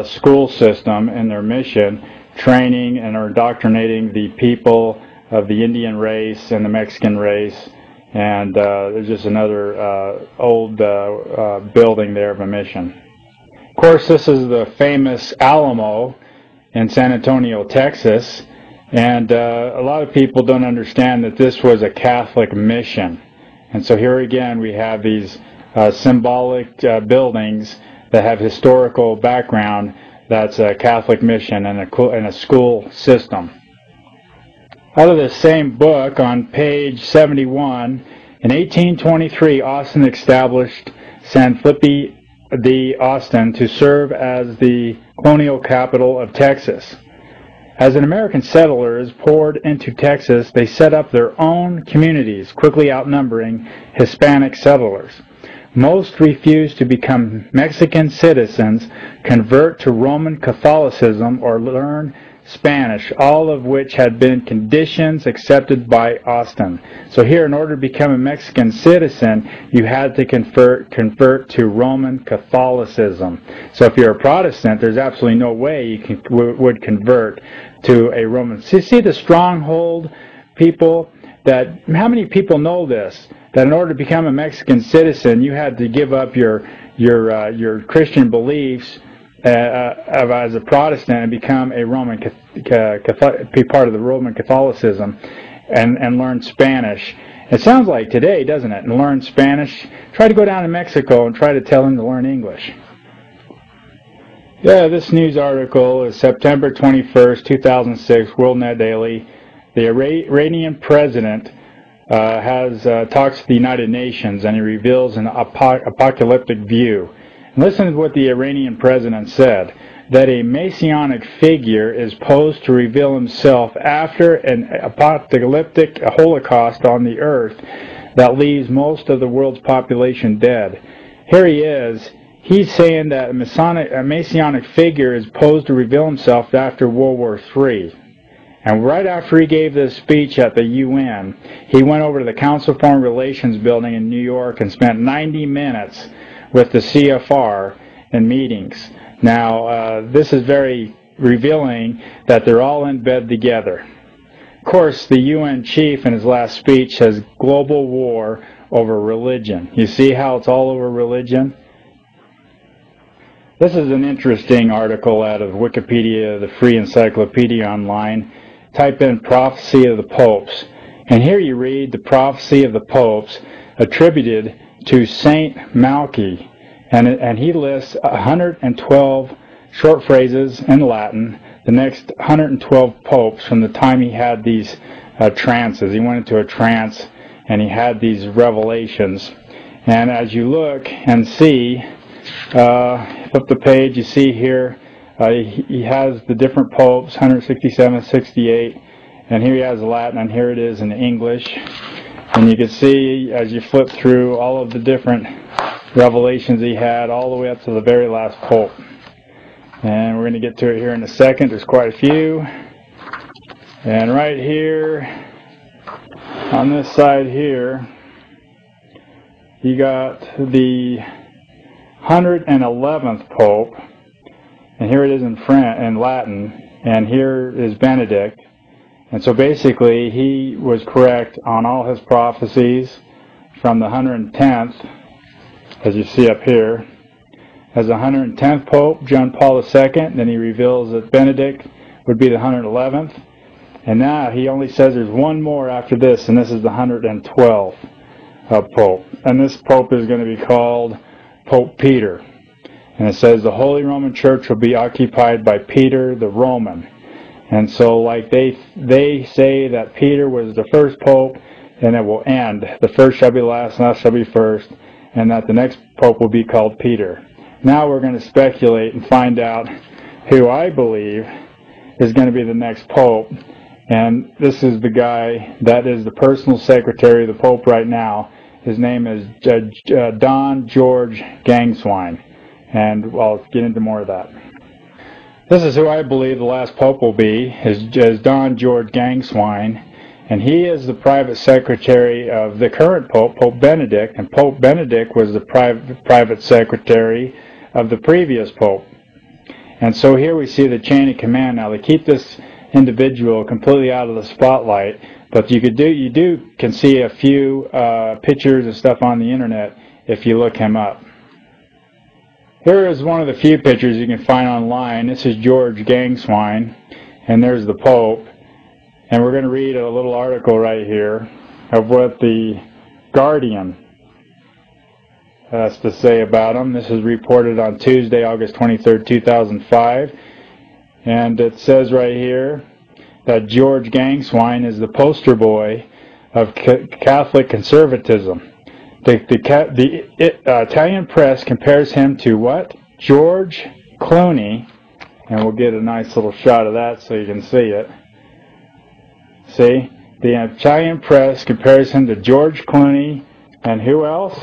school system in their mission, training and indoctrinating the people of the Indian race and the Mexican race. And there's just another old building there of a mission. Of course, this is the famous Alamo in San Antonio, Texas. And a lot of people don't understand that this was a Catholic mission. And so here again we have these symbolic buildings that have historical background. That's a Catholic mission and a school system. Out of this same book, on page 71, in 1823, Austin established San Felipe de Austin to serve as the colonial capital of Texas. As an American settlers poured into Texas, they set up their own communities, quickly outnumbering Hispanic settlers. Most refused to become Mexican citizens, convert to Roman Catholicism, or learn Spanish, all of which had been conditions accepted by Austin. So here, in order to become a Mexican citizen, you had to convert to Roman Catholicism. So if you're a Protestant, there's absolutely no way you would convert to a Roman. See the stronghold, people? That how many people know this? That in order to become a Mexican citizen, you had to give up your Christian beliefs as a Protestant and become a Roman be part of the Roman Catholicism and learn Spanish. It sounds like today, doesn't it? And learn Spanish. Try to go down to Mexico and try to tell them to learn English. Yeah, this news article is September 21st, 2006, WorldNet Daily. The Iranian president has talks to the United Nations, and he reveals an apocalyptic view. Listen to what the Iranian president said, that a messianic figure is posed to reveal himself after an apocalyptic holocaust on the earth that leaves most of the world's population dead. Here he is. He's saying that a messianic figure is posed to reveal himself after World War III. And right after he gave this speech at the UN, he went over to the Council of Foreign Relations building in New York and spent 90 minutes with the CFR in meetings. Now, this is very revealing that they're all in bed together. Of course, the UN chief in his last speech says global war over religion. You see how it's all over religion? This is an interesting article out of Wikipedia, the free encyclopedia online. Type in prophecy of the popes. And here you read the prophecy of the popes attributed to Saint Malachy, and he lists 112 short phrases in Latin, the next 112 popes from the time he had these trances. He went into a trance and he had these revelations. And as you look and see, flip the page, you see here, he has the different popes, 167, 68, and here he has Latin, and here it is in English. And you can see, as you flip through all of the different revelations he had, all the way up to the very last pope. And we're going to get to it here in a second. There's quite a few. And right here, on this side here, you got the 111th pope. And here it is in Latin. And here is Benedict. And so basically, he was correct on all his prophecies from the 110th, as you see up here, as the 110th Pope, John Paul II. Then he reveals that Benedict would be the 111th. And now he only says there's one more after this, and this is the 112th Pope. And this Pope is going to be called Pope Peter. And it says the Holy Roman Church will be occupied by Peter the Roman. And so, like they say that Peter was the first pope, and it will end. The first shall be last, and last shall be first, and that the next pope will be called Peter. Now we're going to speculate and find out who I believe is going to be the next pope. And this is the guy that is the personal secretary of the pope right now. His name is Don George Gangswine. And I'll get into more of that. This is who I believe the last pope will be, is Don George Gangswine, and he is the private secretary of the current pope, Pope Benedict, and Pope Benedict was the private secretary of the previous pope. And so here we see the chain of command. Now they keep this individual completely out of the spotlight, but you can see a few pictures and stuff on the internet if you look him up. Here is one of the few pictures you can find online. This is George Gangswine, and there's the Pope. And we're going to read a little article right here of what the Guardian has to say about him. This is reported on Tuesday, August 23rd, 2005. And it says right here that George Gangswine is the poster boy of Catholic conservatism. The Italian press compares him to what? George Clooney. And we'll get a nice little shot of that so you can see it. See? The Italian press compares him to George Clooney and who else?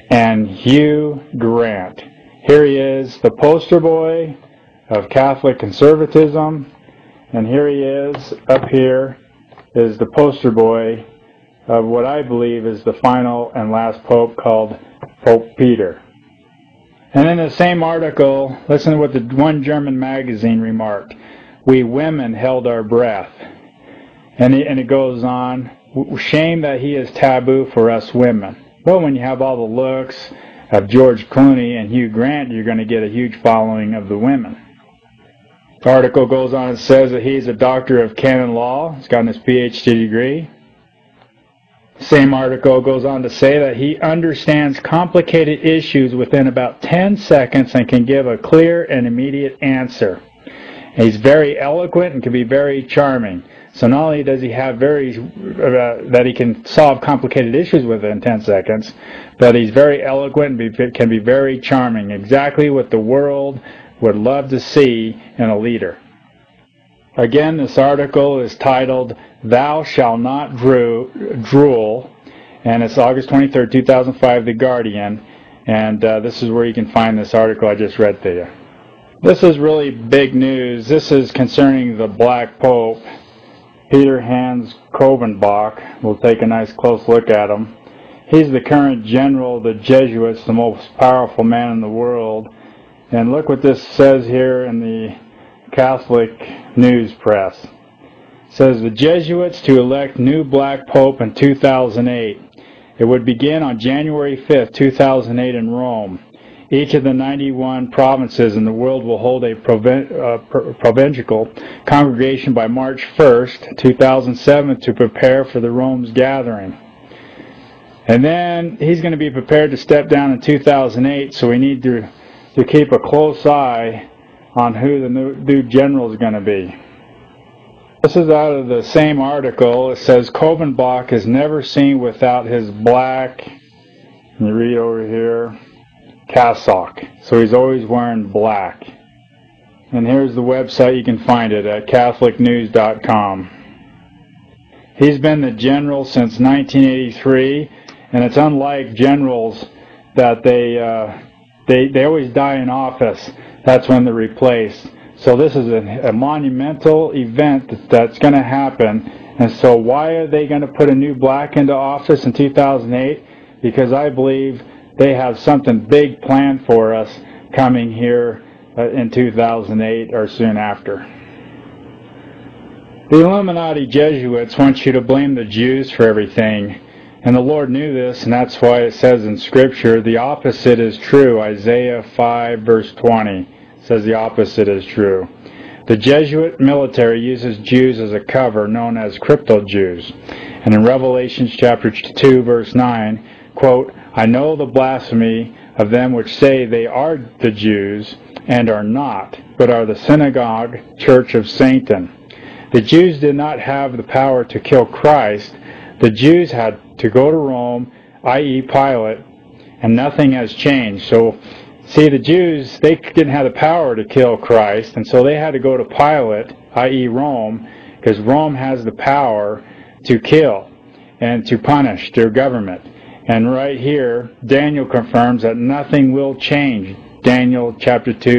And Hugh Grant. Here he is, the poster boy of Catholic conservatism. And here he is, up here, is the poster boy of what I believe is the final and last pope, called Pope Peter. And in the same article, listen to what the one German magazine remarked. We women held our breath. And it goes on, shame that he is taboo for us women. Well, when you have all the looks of George Clooney and Hugh Grant, you're going to get a huge following of the women. The article goes on and says that he's a doctor of canon law. He's gotten his PhD degree. Same article goes on to say that he understands complicated issues within about 10 seconds and can give a clear and immediate answer. And he's very eloquent and can be very charming. So not only does he have that he can solve complicated issues within 10 seconds, but he's very eloquent and can be very charming. Exactly what the world would love to see in a leader. Again, this article is titled, Thou Shalt Not Drool, and it's August 23rd, 2005, The Guardian, and this is where you can find this article I just read to you. This is really big news. This is concerning the Black Pope, Peter Hans Kovenbach. We'll take a nice close look at him. He's the current general of the Jesuits, the most powerful man in the world. And look what this says here in the Catholic news press. It says the Jesuits to elect new black pope in 2008. It would begin on January 5th, 2008 in Rome. Each of the 91 provinces in the world will hold a provincial congregation by March 1st, 2007 to prepare for the Rome's gathering. And then he's going to be prepared to step down in 2008, so we need to keep a close eye on who the new general is going to be. This is out of the same article. It says Kovenbach is never seen without his black, and you read over here, cassock. So he's always wearing black. And here's the website. You can find it at catholicnews.com. He's been the general since 1983, and it's unlike generals that they always die in office. That's when they're replaced. So this is a monumental event that's going to happen. And so why are they going to put a new black into office in 2008? Because I believe they have something big planned for us coming here in 2008 or soon after. The Illuminati Jesuits want you to blame the Jews for everything. And the Lord knew this, and that's why it says in Scripture, the opposite is true. Isaiah 5 verse 20 says the opposite is true. The Jesuit military uses Jews as a cover, known as crypto-Jews. And in Revelation chapter 2 verse 9, quote, I know the blasphemy of them which say they are the Jews, and are not, but are the synagogue church of Satan. The Jews did not have the power to kill Christ. The Jews had to go to Rome, i.e. Pilate, and nothing has changed. So, see, the Jews, they didn't have the power to kill Christ, and so they had to go to Pilate, i.e. Rome, because Rome has the power to kill and to punish their government. And right here, Daniel confirms that nothing will change. Daniel chapter 2.